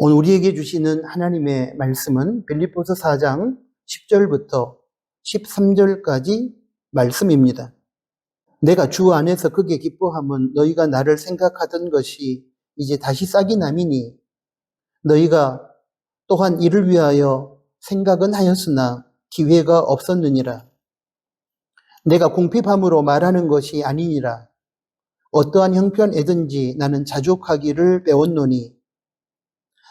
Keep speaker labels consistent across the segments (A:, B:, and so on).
A: 오늘 우리에게 주시는 하나님의 말씀은 빌립보서 4장 10절부터 13절까지 말씀입니다. 내가 주 안에서 크게 기뻐함은 너희가 나를 생각하던 것이 이제 다시 싹이 남이니 너희가 또한 이를 위하여 생각은 하였으나 기회가 없었느니라. 내가 궁핍함으로 말하는 것이 아니니라. 어떠한 형편에든지 나는 자족하기를 배웠노니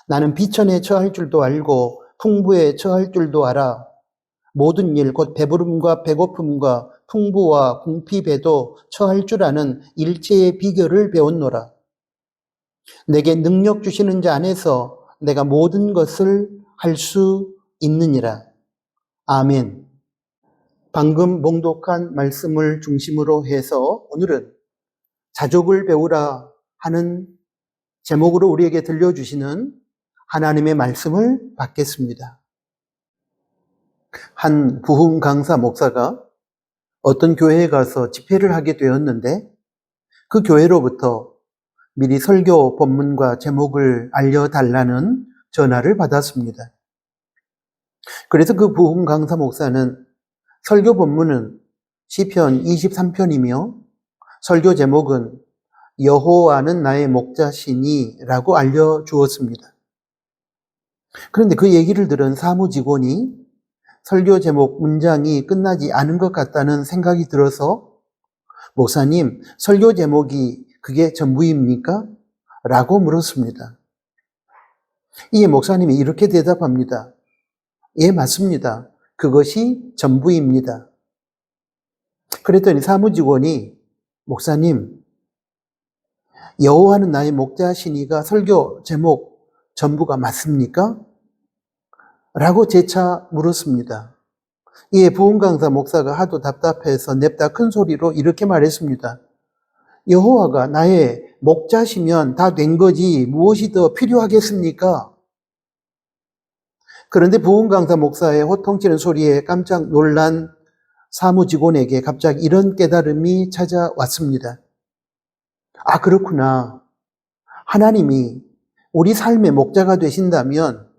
A: 나는 비천에 처할 줄도 알고 풍부에 처할 줄도 알아. 모든 일 곧 배부름과 배고픔과 풍부와 궁핍에도 처할 줄 아는 일체의 비결을 배웠노라. 내게 능력 주시는 자 안에서 내가 모든 것을 할 수 있느니라. 아멘. 방금 봉독한 말씀을 중심으로 해서 오늘은 자족을 배우라 하는 제목으로 우리에게 들려주시는 하나님의 말씀을 받겠습니다. 한 부흥 강사 목사가 어떤 교회에 가서 집회를 하게 되었는데 그 교회로부터 미리 설교 본문과 제목을 알려달라는 전화를 받았습니다. 그래서 그 부흥 강사 목사는 설교 본문은 시편 23편이며 설교 제목은 여호와는 나의 목자시니 라고 알려주었습니다. 그런데 그 얘기를 들은 사무 직원이 설교 제목 문장이 끝나지 않은 것 같다는 생각이 들어서 목사님, 설교 제목이 그게 전부입니까? 라고 물었습니다. 이에 목사님이 이렇게 대답합니다. 예, 맞습니다. 그것이 전부입니다. 그랬더니 사무 직원이 목사님, 여호와는 나의 목자시니가 설교 제목 전부가 맞습니까? 라고 재차 물었습니다. 이에 부흥 강사 목사가 하도 답답해서 냅다 큰 소리로 이렇게 말했습니다. 여호와가 나의 목자시면 다 된 거지 무엇이 더 필요하겠습니까? 그런데 부흥 강사 목사의 호통치는 소리에 깜짝 놀란 사무 직원에게 갑자기 이런 깨달음이 찾아왔습니다. 아, 그렇구나. 하나님이 우리 삶의 목자가 되신다면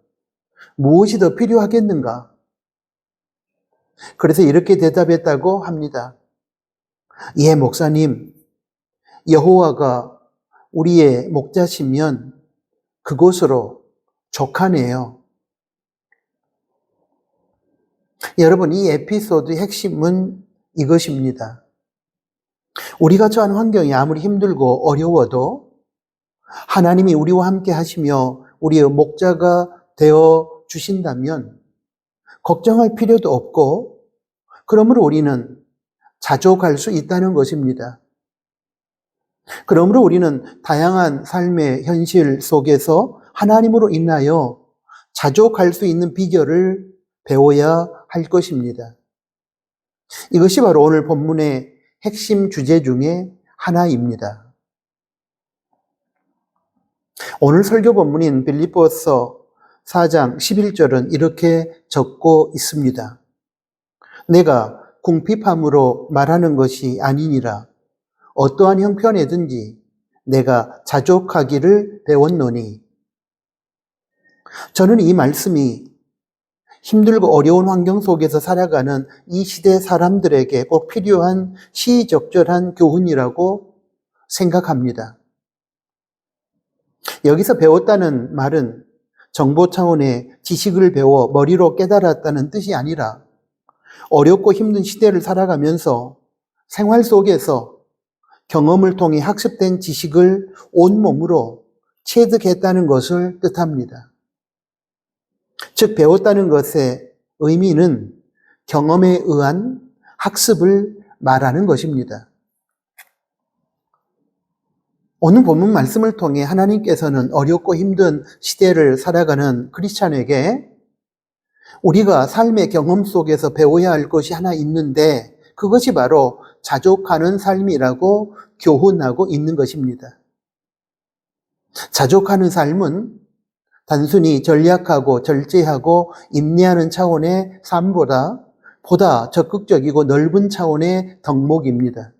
A: 무엇이 더 필요하겠는가? 그래서 이렇게 대답했다고 합니다. 예, 목사님, 여호와가 우리의 목자시면 그곳으로 족하네요. 여러분, 이 에피소드의 핵심은 이것입니다. 우리가 처한 환경이 아무리 힘들고 어려워도 하나님이 우리와 함께 하시며 우리의 목자가 되어 주신다면 걱정할 필요도 없고 그러므로 우리는 자족할 수 있다는 것입니다. 그러므로 우리는 다양한 삶의 현실 속에서 하나님으로 인하여 자족할 수 있는 비결을 배워야 할 것입니다. 이것이 바로 오늘 본문의 핵심 주제 중에 하나입니다. 오늘 설교 본문인 빌립보서 4장 11절은 이렇게 적고 있습니다. 내가 궁핍함으로 말하는 것이 아니니라. 어떠한 형편에든지 내가 자족하기를 배웠노니. 저는 이 말씀이 힘들고 어려운 환경 속에서 살아가는 이 시대 사람들에게 꼭 필요한 시의적절한 교훈이라고 생각합니다. 여기서 배웠다는 말은 정보 차원의 지식을 배워 머리로 깨달았다는 뜻이 아니라 어렵고 힘든 시대를 살아가면서 생활 속에서 경험을 통해 학습된 지식을 온몸으로 체득했다는 것을 뜻합니다. 즉, 배웠다는 것의 의미는 경험에 의한 학습을 말하는 것입니다. 오늘 본문 말씀을 통해 하나님께서는 어렵고 힘든 시대를 살아가는 크리스찬에게 우리가 삶의 경험 속에서 배워야 할 것이 하나 있는데 그것이 바로 자족하는 삶이라고 교훈하고 있는 것입니다. 자족하는 삶은 단순히 전략하고 절제하고 인내하는 차원의 삶보다 보다 적극적이고 넓은 차원의 덕목입니다.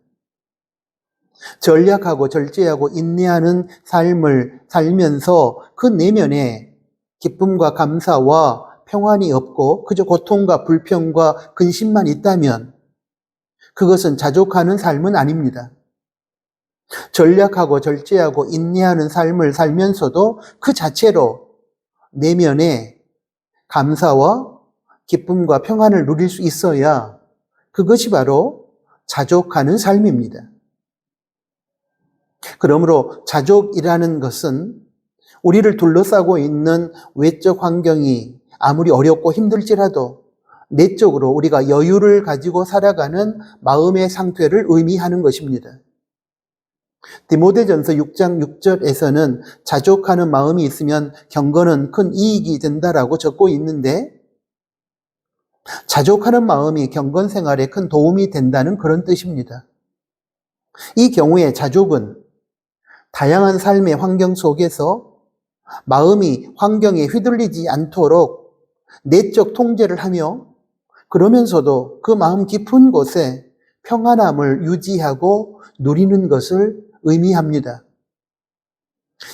A: 전략하고 절제하고 인내하는 삶을 살면서 그 내면에 기쁨과 감사와 평안이 없고 그저 고통과 불평과 근심만 있다면 그것은 자족하는 삶은 아닙니다. 전략하고 절제하고 인내하는 삶을 살면서도 그 자체로 내면에 감사와 기쁨과 평안을 누릴 수 있어야 그것이 바로 자족하는 삶입니다. 그러므로 자족이라는 것은 우리를 둘러싸고 있는 외적 환경이 아무리 어렵고 힘들지라도 내적으로 우리가 여유를 가지고 살아가는 마음의 상태를 의미하는 것입니다. 디모데전서 6장 6절에서는 자족하는 마음이 있으면 경건은 큰 이익이 된다라고 적고 있는데 자족하는 마음이 경건 생활에 큰 도움이 된다는 그런 뜻입니다. 이 경우에 자족은 다양한 삶의 환경 속에서 마음이 환경에 휘둘리지 않도록 내적 통제를 하며 그러면서도 그 마음 깊은 곳에 평안함을 유지하고 누리는 것을 의미합니다.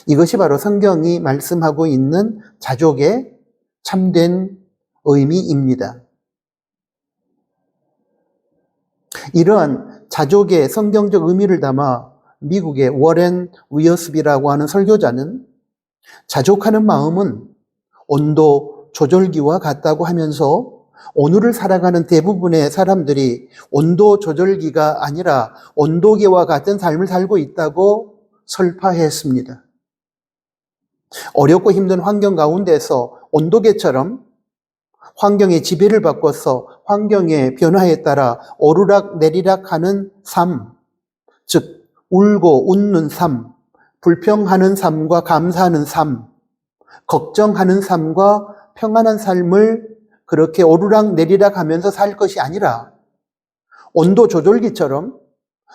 A: 이것이 바로 성경이 말씀하고 있는 자족의 참된 의미입니다. 이러한 자족의 성경적 의미를 담아 미국의 워렌 위어스비라고 하는 설교자는 자족하는 마음은 온도 조절기와 같다고 하면서 오늘을 살아가는 대부분의 사람들이 온도 조절기가 아니라 온도계와 같은 삶을 살고 있다고 설파했습니다. 어렵고 힘든 환경 가운데서 온도계처럼 환경의 지배를 바꿔서 환경의 변화에 따라 오르락 내리락 하는 삶, 즉 울고 웃는 삶, 불평하는 삶과 감사하는 삶, 걱정하는 삶과 평안한 삶을 그렇게 오르락 내리락 하면서 살 것이 아니라 온도 조절기처럼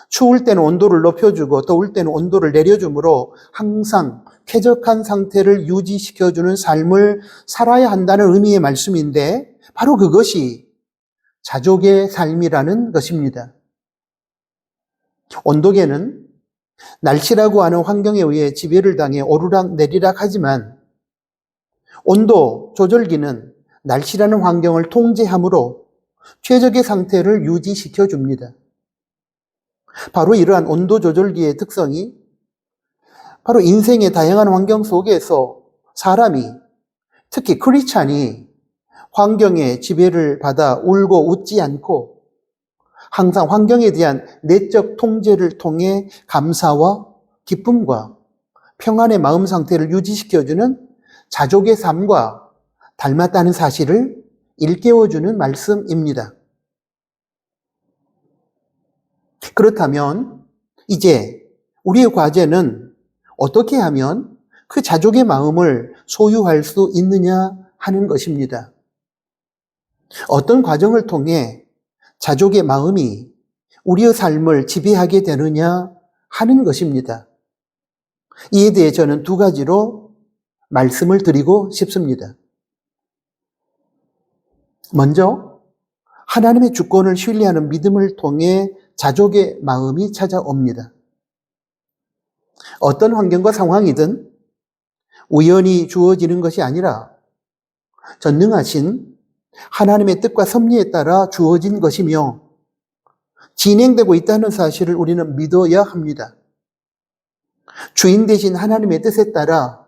A: 추울 때는 온도를 높여주고 더울 때는 온도를 내려줌으로 항상 쾌적한 상태를 유지시켜주는 삶을 살아야 한다는 의미의 말씀인데 바로 그것이 자족의 삶이라는 것입니다. 온도계는 날씨라고 하는 환경에 의해 지배를 당해 오르락 내리락 하지만 온도 조절기는 날씨라는 환경을 통제함으로 최적의 상태를 유지시켜 줍니다. 바로 이러한 온도 조절기의 특성이 바로 인생의 다양한 환경 속에서 사람이 특히 크리스찬이 환경의 지배를 받아 울고 웃지 않고 항상 환경에 대한 내적 통제를 통해 감사와 기쁨과 평안의 마음 상태를 유지시켜주는 자족의 삶과 닮았다는 사실을 일깨워주는 말씀입니다. 그렇다면 이제 우리의 과제는 어떻게 하면 그 자족의 마음을 소유할 수 있느냐 하는 것입니다. 어떤 과정을 통해 자족의 마음이 우리의 삶을 지배하게 되느냐 하는 것입니다. 이에 대해 저는 두 가지로 말씀을 드리고 싶습니다. 먼저 하나님의 주권을 신뢰하는 믿음을 통해 자족의 마음이 찾아옵니다. 어떤 환경과 상황이든 우연히 주어지는 것이 아니라 전능하신 하나님의 뜻과 섭리에 따라 주어진 것이며 진행되고 있다는 사실을 우리는 믿어야 합니다. 주인 되신 하나님의 뜻에 따라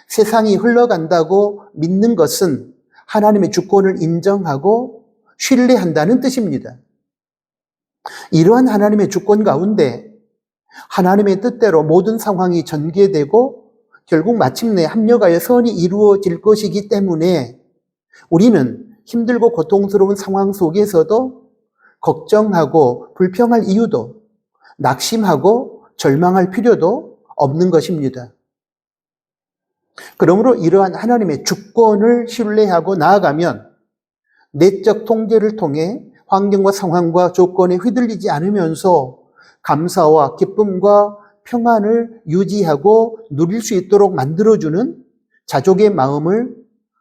A: 세상이 흘러간다고 믿는 것은 하나님의 주권을 인정하고 신뢰한다는 뜻입니다. 이러한 하나님의 주권 가운데 하나님의 뜻대로 모든 상황이 전개되고 결국 마침내 합력하여 선이 이루어질 것이기 때문에 우리는 힘들고 고통스러운 상황 속에서도 걱정하고 불평할 이유도 낙심하고 절망할 필요도 없는 것입니다. 그러므로 이러한 하나님의 주권을 신뢰하고 나아가면 내적 통제를 통해 환경과 상황과 조건에 휘둘리지 않으면서 감사와 기쁨과 평안을 유지하고 누릴 수 있도록 만들어주는 자족의 마음을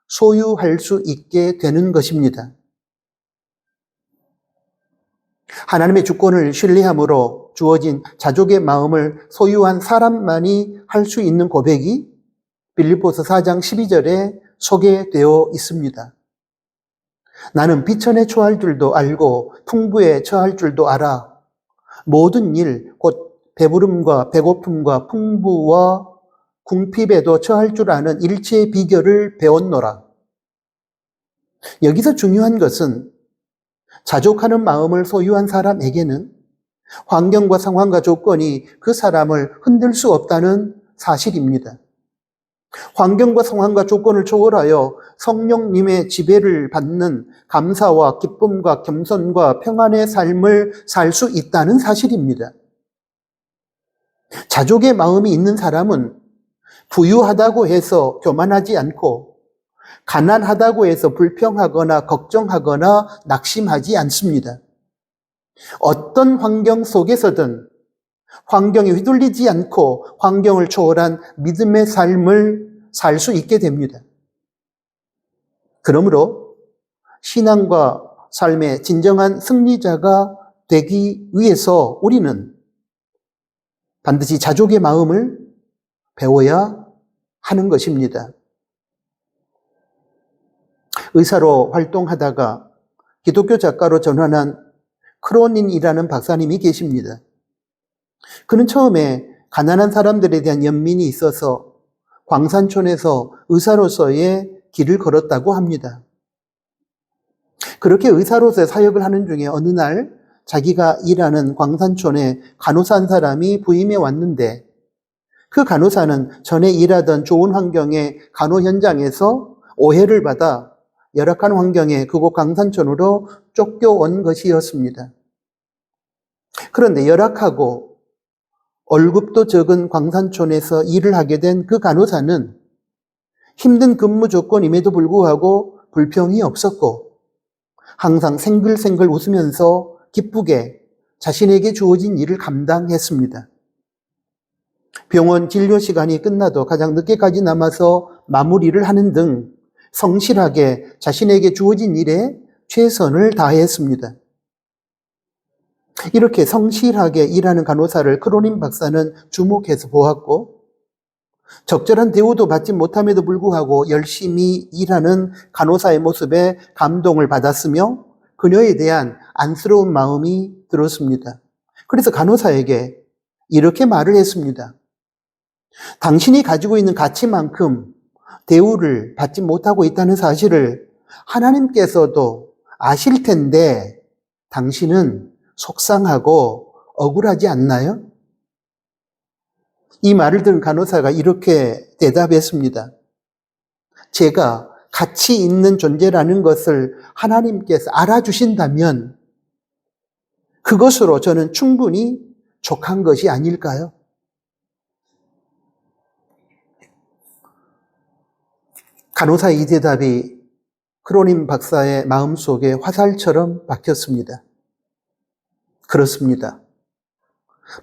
A: 소유할 수 있게 되는 것입니다. 하나님의 주권을 신뢰함으로 주어진 자족의 마음을 소유한 사람만이 할 수 있는 고백이 빌립보서 4장 12절에 소개되어 있습니다. 나는 비천에 처할 줄도 알고 풍부에 처할 줄도 알아. 모든 일, 곧 배부름과 배고픔과 풍부와 궁핍에도 처할 줄 아는 일체의 비결을 배웠노라. 여기서 중요한 것은 자족하는 마음을 소유한 사람에게는 환경과 상황과 조건이 그 사람을 흔들 수 없다는 사실입니다. 환경과 상황과 조건을 초월하여 성령님의 지배를 받는 감사와 기쁨과 겸손과 평안의 삶을 살 수 있다는 사실입니다. 자족의 마음이 있는 사람은 부유하다고 해서 교만하지 않고 가난하다고 해서 불평하거나 걱정하거나 낙심하지 않습니다. 어떤 환경 속에서든 환경에 휘둘리지 않고 환경을 초월한 믿음의 삶을 살 수 있게 됩니다. 그러므로 신앙과 삶의 진정한 승리자가 되기 위해서 우리는 반드시 자족의 마음을 배워야 하는 것입니다. 의사로 활동하다가 기독교 작가로 전환한 크로닌이라는 박사님이 계십니다. 그는 처음에 가난한 사람들에 대한 연민이 있어서 광산촌에서 의사로서의 길을 걸었다고 합니다. 그렇게 의사로서의 사역을 하는 중에 어느 날 자기가 일하는 광산촌에 간호사 한 사람이 부임해 왔는데 그 간호사는 전에 일하던 좋은 환경의 간호 현장에서 오해를 받아 열악한 환경에 그곳 광산촌으로 쫓겨온 것이었습니다. 그런데 열악하고 월급도 적은 광산촌에서 일을 하게 된 그 간호사는 힘든 근무 조건임에도 불구하고 불평이 없었고 항상 생글생글 웃으면서 기쁘게 자신에게 주어진 일을 감당했습니다. 병원 진료 시간이 끝나도 가장 늦게까지 남아서 마무리를 하는 등 성실하게 자신에게 주어진 일에 최선을 다했습니다. 이렇게 성실하게 일하는 간호사를 크로닌 박사는 주목해서 보았고 적절한 대우도 받지 못함에도 불구하고 열심히 일하는 간호사의 모습에 감동을 받았으며 그녀에 대한 안쓰러운 마음이 들었습니다. 그래서 간호사에게 이렇게 말을 했습니다. 당신이 가지고 있는 가치만큼 대우를 받지 못하고 있다는 사실을 하나님께서도 아실 텐데 당신은 속상하고 억울하지 않나요? 이 말을 들은 간호사가 이렇게 대답했습니다. 제가 가치 있는 존재라는 것을 하나님께서 알아주신다면 그것으로 저는 충분히 족한 것이 아닐까요? 간호사의 이 대답이 크로닌 박사의 마음속에 화살처럼 박혔습니다. 그렇습니다.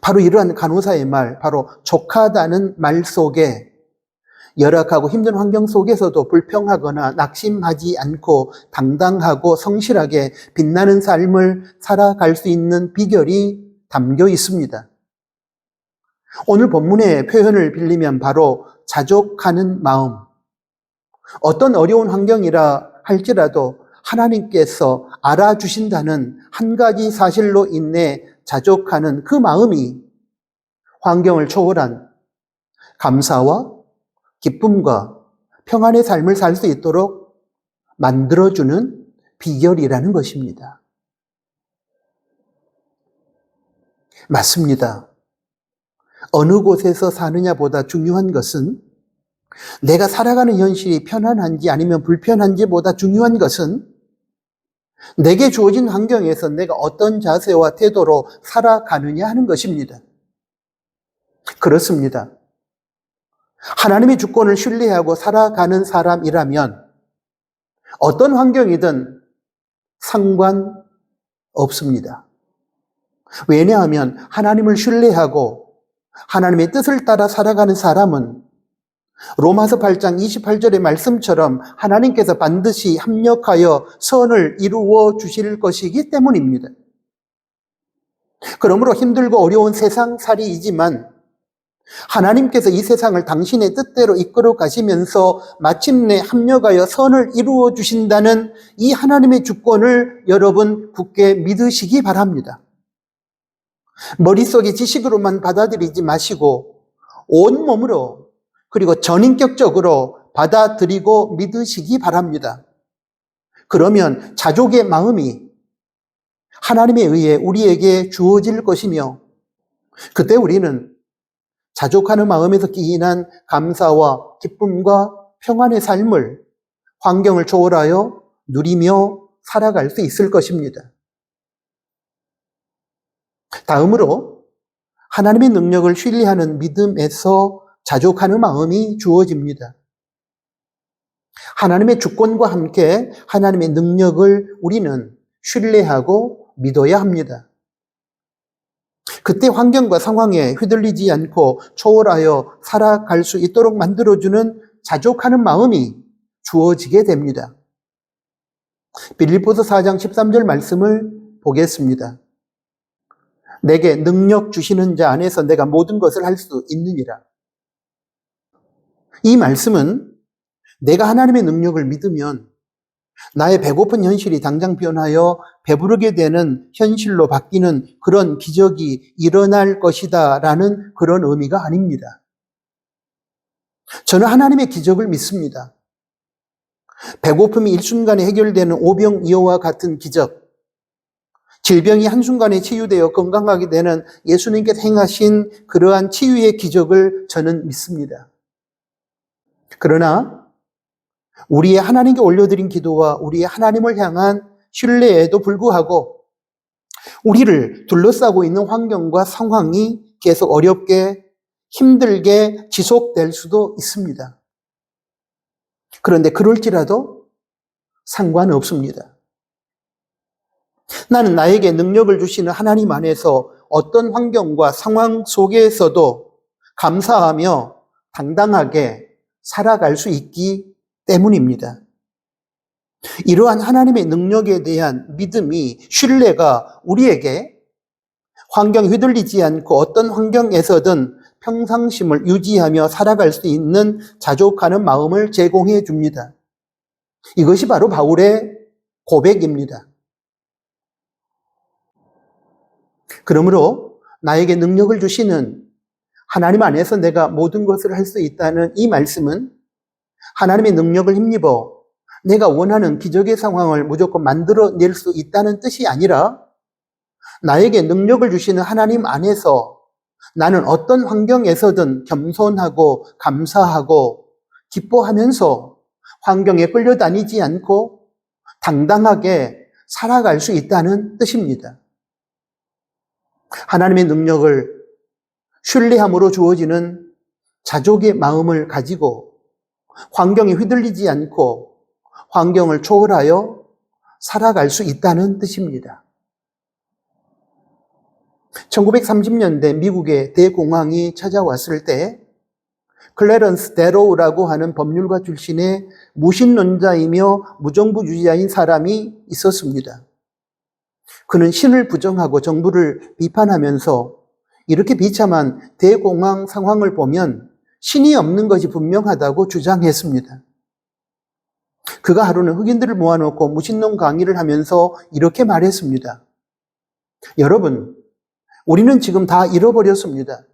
A: 바로 이러한 간호사의 말, 바로 족하다는 말 속에 열악하고 힘든 환경 속에서도 불평하거나 낙심하지 않고 당당하고 성실하게 빛나는 삶을 살아갈 수 있는 비결이 담겨 있습니다. 오늘 본문의 표현을 빌리면 바로 자족하는 마음, 어떤 어려운 환경이라 할지라도 하나님께서 알아주신다는 한 가지 사실로 인해 자족하는 그 마음이 환경을 초월한 감사와 기쁨과 평안의 삶을 살 수 있도록 만들어주는 비결이라는 것입니다. 맞습니다. 어느 곳에서 사느냐보다 중요한 것은 내가 살아가는 현실이 편안한지 아니면 불편한지보다 중요한 것은 내게 주어진 환경에서 내가 어떤 자세와 태도로 살아가느냐 하는 것입니다. 그렇습니다. 하나님의 주권을 신뢰하고 살아가는 사람이라면 어떤 환경이든 상관없습니다. 왜냐하면 하나님을 신뢰하고 하나님의 뜻을 따라 살아가는 사람은 로마서 8장 28절의 말씀처럼 하나님께서 반드시 합력하여 선을 이루어 주실 것이기 때문입니다. 그러므로 힘들고 어려운 세상살이이지만 하나님께서 이 세상을 당신의 뜻대로 이끌어 가시면서 마침내 합력하여 선을 이루어 주신다는 이 하나님의 주권을 여러분 굳게 믿으시기 바랍니다. 머릿속의 지식으로만 받아들이지 마시고 온몸으로 그리고 전인격적으로 받아들이고 믿으시기 바랍니다. 그러면 자족의 마음이 하나님에 의해 우리에게 주어질 것이며 그때 우리는 자족하는 마음에서 기인한 감사와 기쁨과 평안의 삶을 환경을 초월하여 누리며 살아갈 수 있을 것입니다. 다음으로 하나님의 능력을 신뢰하는 믿음에서 자족하는 마음이 주어집니다. 하나님의 주권과 함께 하나님의 능력을 우리는 신뢰하고 믿어야 합니다. 그때 환경과 상황에 휘둘리지 않고 초월하여 살아갈 수 있도록 만들어주는 자족하는 마음이 주어지게 됩니다. 빌립보서 4장 13절 말씀을 보겠습니다. 내게 능력 주시는 자 안에서 내가 모든 것을 할 수 있느니라. 이 말씀은 내가 하나님의 능력을 믿으면 나의 배고픈 현실이 당장 변하여 배부르게 되는 현실로 바뀌는 그런 기적이 일어날 것이다 라는 그런 의미가 아닙니다. 저는 하나님의 기적을 믿습니다. 배고픔이 일순간에 해결되는 오병이어와 같은 기적, 질병이 한순간에 치유되어 건강하게 되는 예수님께서 행하신 그러한 치유의 기적을 저는 믿습니다. 그러나 우리의 하나님께 올려드린 기도와 우리의 하나님을 향한 신뢰에도 불구하고 우리를 둘러싸고 있는 환경과 상황이 계속 어렵게 힘들게 지속될 수도 있습니다. 그런데 그럴지라도 상관없습니다. 나는 나에게 능력을 주시는 하나님 안에서 어떤 환경과 상황 속에서도 감사하며 당당하게 살아갈 수 있기 때문입니다. 이러한 하나님의 능력에 대한 믿음이, 신뢰가 우리에게 환경에 휘둘리지 않고 어떤 환경에서든 평상심을 유지하며 살아갈 수 있는 자족하는 마음을 제공해 줍니다. 이것이 바로 바울의 고백입니다. 그러므로 나에게 능력을 주시는 하나님 안에서 내가 모든 것을 할 수 있다는 이 말씀은 하나님의 능력을 힘입어 내가 원하는 기적의 상황을 무조건 만들어낼 수 있다는 뜻이 아니라 나에게 능력을 주시는 하나님 안에서 나는 어떤 환경에서든 겸손하고 감사하고 기뻐하면서 환경에 끌려다니지 않고 당당하게 살아갈 수 있다는 뜻입니다. 하나님의 능력을 신뢰함으로 주어지는 자족의 마음을 가지고 환경에 휘둘리지 않고 환경을 초월하여 살아갈 수 있다는 뜻입니다. 1930년대 미국의 대공황이 찾아왔을 때 클래런스 데로우라고 하는 법률가 출신의 무신론자이며 무정부주의자인 사람이 있었습니다. 그는 신을 부정하고 정부를 비판하면서 이렇게 비참한 대공황 상황을 보면 신이 없는 것이 분명하다고 주장했습니다. 그가 하루는 흑인들을 모아놓고 무신론 강의를 하면서 이렇게 말했습니다. 여러분, 우리는 지금 다 잃어버렸습니다.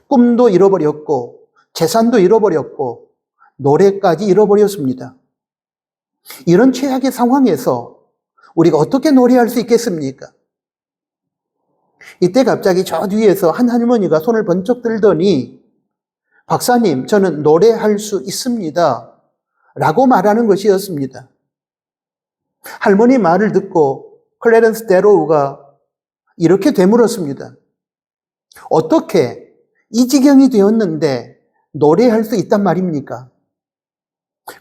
A: 꿈도 잃어버렸고 재산도 잃어버렸고 노래까지 잃어버렸습니다. 이런 최악의 상황에서 우리가 어떻게 노래할 수 있겠습니까? 이때 갑자기 저 뒤에서 한 할머니가 손을 번쩍 들더니 박사님, 저는 노래할 수 있습니다. 라고 말하는 것이었습니다. 할머니 말을 듣고 클래런스 데로우가 이렇게 되물었습니다. 어떻게 이 지경이 되었는데 노래할 수 있단 말입니까?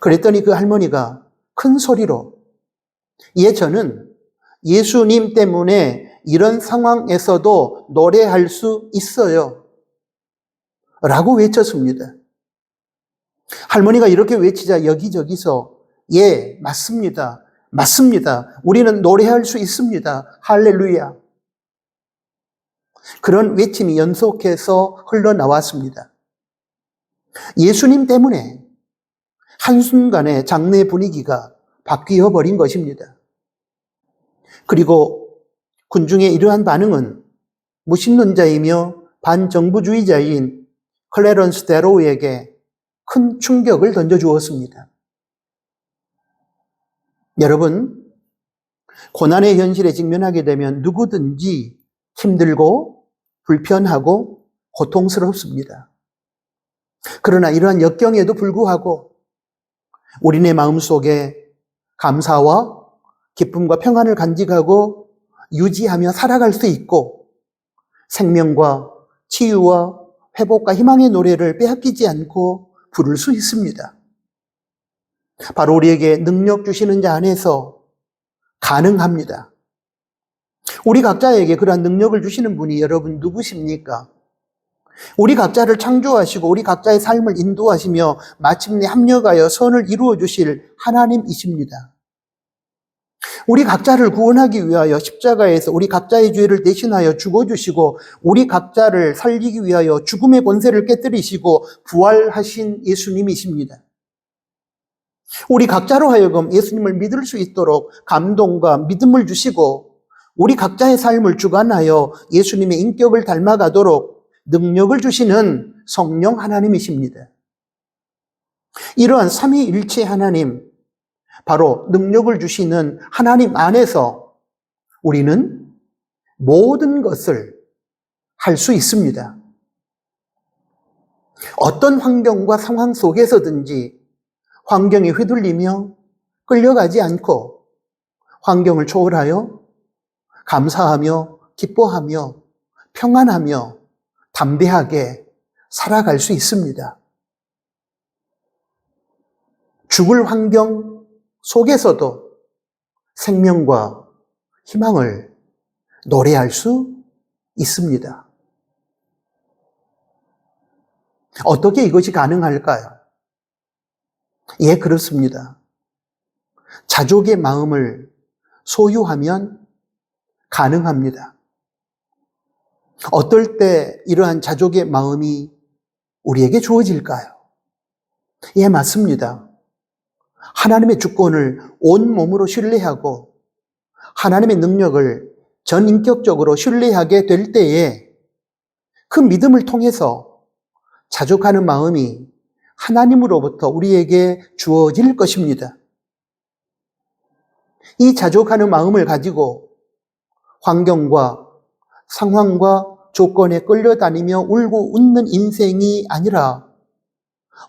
A: 그랬더니 그 할머니가 큰 소리로 저는 예수님 때문에 이런 상황에서도 노래할 수 있어요. 라고 외쳤습니다. 할머니가 이렇게 외치자 여기저기서 맞습니다. 맞습니다. 우리는 노래할 수 있습니다. 할렐루야. 그런 외침이 연속해서 흘러나왔습니다. 예수님 때문에 한순간에 장내 분위기가 바뀌어 버린 것입니다. 그리고 군중의 이러한 반응은 무신론자이며 반정부주의자인 클래런스 데로우에게 큰 충격을 던져주었습니다. 여러분, 고난의 현실에 직면하게 되면 누구든지 힘들고 불편하고 고통스럽습니다. 그러나 이러한 역경에도 불구하고 우리네 마음속에 감사와 기쁨과 평안을 간직하고 유지하며 살아갈 수 있고 생명과 치유와 회복과 희망의 노래를 빼앗기지 않고 부를 수 있습니다. 바로 우리에게 능력 주시는 자 안에서 가능합니다. 우리 각자에게 그러한 능력을 주시는 분이 여러분 누구십니까? 우리 각자를 창조하시고 우리 각자의 삶을 인도하시며 마침내 합력하여 선을 이루어 주실 하나님이십니다. 우리 각자를 구원하기 위하여 십자가에서 우리 각자의 죄를 대신하여 죽어주시고 우리 각자를 살리기 위하여 죽음의 권세를 깨뜨리시고 부활하신 예수님이십니다. 우리 각자로 하여금 예수님을 믿을 수 있도록 감동과 믿음을 주시고 우리 각자의 삶을 주관하여 예수님의 인격을 닮아가도록 능력을 주시는 성령 하나님이십니다. 이러한 삼위일체 하나님, 바로 능력을 주시는 하나님 안에서 우리는 모든 것을 할 수 있습니다. 어떤 환경과 상황 속에서든지 환경에 휘둘리며 끌려가지 않고 환경을 초월하여 감사하며 기뻐하며 평안하며 담대하게 살아갈 수 있습니다. 죽을 환경 속에서도 생명과 희망을 노래할 수 있습니다. 어떻게 이것이 가능할까요? 예, 그렇습니다. 자족의 마음을 소유하면 가능합니다. 어떨 때 이러한 자족의 마음이 우리에게 주어질까요? 예, 맞습니다. 하나님의 주권을 온몸으로 신뢰하고 하나님의 능력을 전인격적으로 신뢰하게 될 때에 그 믿음을 통해서 자족하는 마음이 하나님으로부터 우리에게 주어질 것입니다. 이 자족하는 마음을 가지고 환경과 상황과 조건에 끌려다니며 울고 웃는 인생이 아니라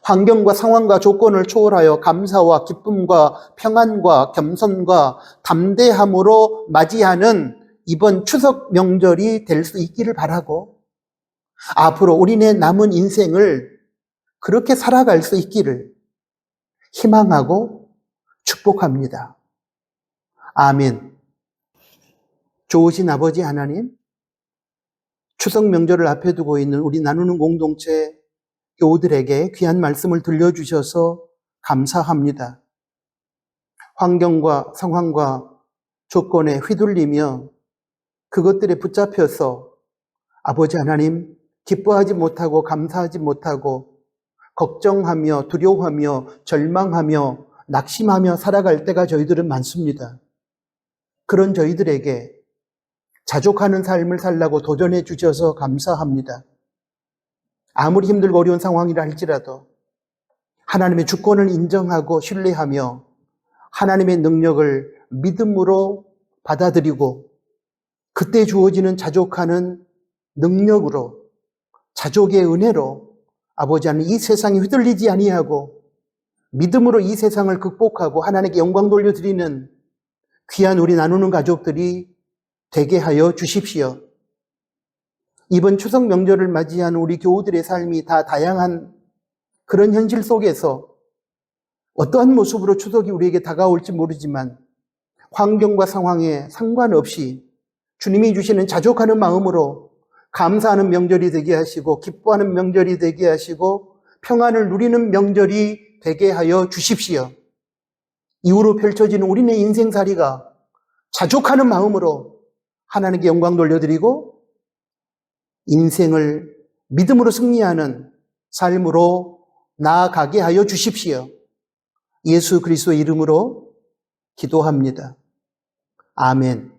A: 환경과 상황과 조건을 초월하여 감사와 기쁨과 평안과 겸손과 담대함으로 맞이하는 이번 추석 명절이 될 수 있기를 바라고 앞으로 우리네 남은 인생을 그렇게 살아갈 수 있기를 희망하고 축복합니다. 아멘. 좋으신 아버지 하나님, 추석 명절을 앞에 두고 있는 우리 나누는 공동체 교우들에게 귀한 말씀을 들려주셔서 감사합니다. 환경과 상황과 조건에 휘둘리며 그것들에 붙잡혀서 아버지 하나님 기뻐하지 못하고 감사하지 못하고 걱정하며 두려워하며 절망하며 낙심하며 살아갈 때가 저희들은 많습니다. 그런 저희들에게 자족하는 삶을 살라고 도전해 주셔서 감사합니다. 아무리 힘들고 어려운 상황이라 할지라도 하나님의 주권을 인정하고 신뢰하며 하나님의 능력을 믿음으로 받아들이고 그때 주어지는 자족하는 능력으로 자족의 은혜로 아버지 하나님 이 세상에 휘둘리지 아니하고 믿음으로 이 세상을 극복하고 하나님께 영광 돌려드리는 귀한 우리 나누는 가족들이 되게 하여 주십시오. 이번 추석 명절을 맞이한 우리 교우들의 삶이 다 다양한 그런 현실 속에서 어떠한 모습으로 추석이 우리에게 다가올지 모르지만 환경과 상황에 상관없이 주님이 주시는 자족하는 마음으로 감사하는 명절이 되게 하시고 기뻐하는 명절이 되게 하시고 평안을 누리는 명절이 되게 하여 주십시오. 이후로 펼쳐지는 우리네 인생살이가 자족하는 마음으로 하나님께 영광 돌려드리고 인생을 믿음으로 승리하는 삶으로 나아가게 하여 주십시오. 예수 그리스도의 이름으로 기도합니다. 아멘.